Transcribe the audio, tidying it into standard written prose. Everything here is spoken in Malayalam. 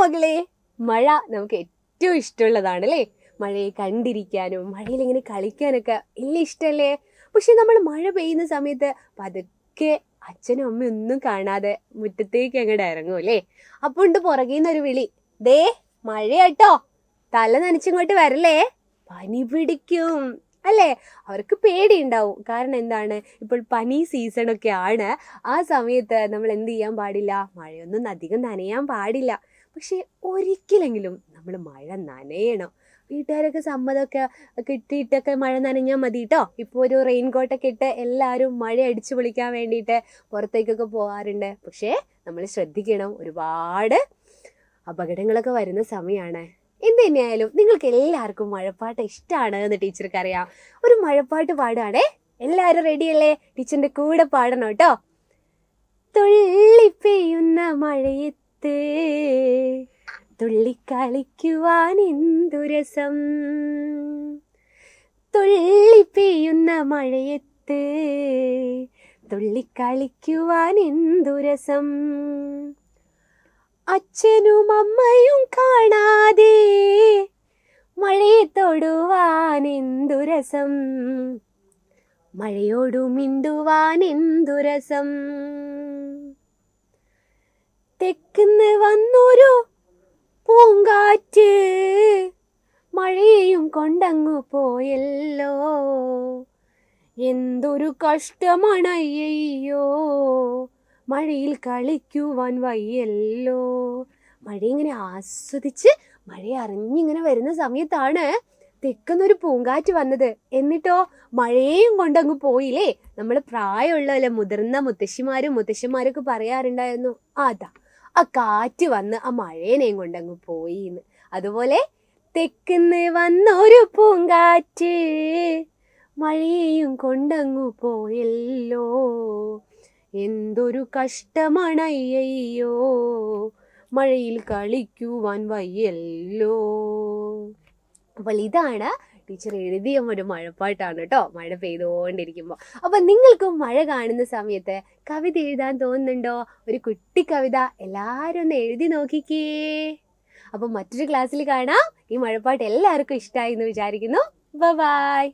മകളെ, മഴ നമുക്ക് ഏറ്റവും ഇഷ്ടമുള്ളതാണ് അല്ലേ? മഴയെ കണ്ടിരിക്കാനും മഴയിൽ ഇങ്ങനെ കളിക്കാനൊക്കെ വലിയ ഇഷ്ടമല്ലേ? പക്ഷെ നമ്മൾ മഴ പെയ്യുന്ന സമയത്ത് പതുക്കെ അച്ഛനും അമ്മയും ഒന്നും കാണാതെ മുറ്റത്തേക്ക് അങ്ങോട്ട് ഇറങ്ങും അല്ലേ? അപ്പൊ ഉണ്ട് പുറകേന്നൊരു വിളി, ദേ മഴയാട്ടോ, തല നനച്ചിങ്ങോട്ട് വരല്ലേ, പനി പിടിക്കും അല്ലേ? അവർക്ക് പേടിയുണ്ടാവും. കാരണം എന്താണ്, ഇപ്പോൾ പനി സീസണൊക്കെ ആണ്. ആ സമയത്ത് നമ്മൾ എന്ത് ചെയ്യാൻ പാടില്ല, മഴയൊന്നും അധികം നനയാൻ പാടില്ല. പക്ഷെ ഒരിക്കലെങ്കിലും നമ്മൾ മഴ നനയണം. വീട്ടുകാരൊക്കെ സമ്മതമൊക്കെ കിട്ടിയിട്ടൊക്കെ മഴ നനഞ്ഞാൽ മതി കേട്ടോ. ഇപ്പോൾ ഒരു റെയിൻ കോട്ടൊക്കെ ഇട്ട് എല്ലാവരും മഴ അടിച്ചു പൊളിക്കാൻ വേണ്ടിയിട്ട് പുറത്തേക്കൊക്കെ പോകാറുണ്ട്. പക്ഷേ നമ്മൾ ശ്രദ്ധിക്കണം, ഒരുപാട് അപകടങ്ങളൊക്കെ വരുന്ന സമയമാണ്. എന്ത് തന്നെയായാലും നിങ്ങൾക്ക് എല്ലാവർക്കും മഴപ്പാട്ട് ഇഷ്ടമാണ് എന്ന് ടീച്ചർക്ക് അറിയാം. ഒരു മഴപ്പാട്ട് പാടുകയാണേ, എല്ലാവരും റെഡിയല്ലേ? ടീച്ചറിന്റെ കൂടെ പാടണം കേട്ടോ. തുള്ളിപ്പെയ്യുന്ന മഴയത്ത് തുള്ളിക്കളിക്കുവാൻ എന്തു രസം, തുള്ളിപ്പെയ്യുന്ന മഴയത്ത് തുള്ളിക്കളിക്കുവാൻ എന്തു രസം, അച്ഛനും അമ്മയും കാണാതെ മഴയെ തൊടുവാൻ എന്തു രസം, മഴയോടു മിണ്ടുവാൻ എന്തു രസം, തെക്കുന്ന് വന്നൊരു പൂങ്കാറ്റ് മഴയെയും കൊണ്ടങ്ങു പോയല്ലോ, എന്തൊരു കഷ്ടമാണ് അയ്യോ, മഴയിൽ കളിക്കുവാൻ വയ്യല്ലോ. മഴ ഇങ്ങനെ ആസ്വദിച്ച് മഴയെ അറിഞ്ഞിങ്ങനെ വരുന്ന സമയത്താണ് തെക്കുന്നൊരു പൂങ്കാറ്റ് വന്നത്. എന്നിട്ടോ മഴയെയും കൊണ്ടങ്ങ് പോയില്ലേ. നമ്മൾ പ്രായമുള്ളല്ലേ, മുതിർന്ന മുത്തശ്ശിമാരൊക്കെ പറയാറുണ്ടായിരുന്നു, അതാ ആ കാറ്റ് വന്ന് ആ മഴേനെയും കൊണ്ടങ്ങ് പോയി എന്ന്. അതുപോലെ തെക്കുന്ന് വന്നൊരു പൂങ്കാറ്റ് മഴയെയും കൊണ്ടങ്ങു പോയല്ലോ, എന്തൊരു കഷ്ടമാണ് അയ്യോ, മഴയിൽ കളിക്കുവാൻ വയ്യല്ലോ. അപ്പോൾ ഇതാണ് ടീച്ചർ എഴുതിയ ഒരു മഴപ്പാട്ടാണ് കേട്ടോ, മഴ പെയ്തുകൊണ്ടിരിക്കുമ്പോൾ. അപ്പം നിങ്ങൾക്കും മഴ കാണുന്ന സമയത്ത് കവിത എഴുതാൻ തോന്നുന്നുണ്ടോ? ഒരു കുട്ടി കവിത എല്ലാവരും ഒന്ന് എഴുതി നോക്കിക്കേ. അപ്പം മറ്റൊരു ക്ലാസ്സിൽ കാണാം. ഈ മഴപ്പാട്ട് എല്ലാവർക്കും ഇഷ്ടമായി എന്ന് വിചാരിക്കുന്നു. ബൈ.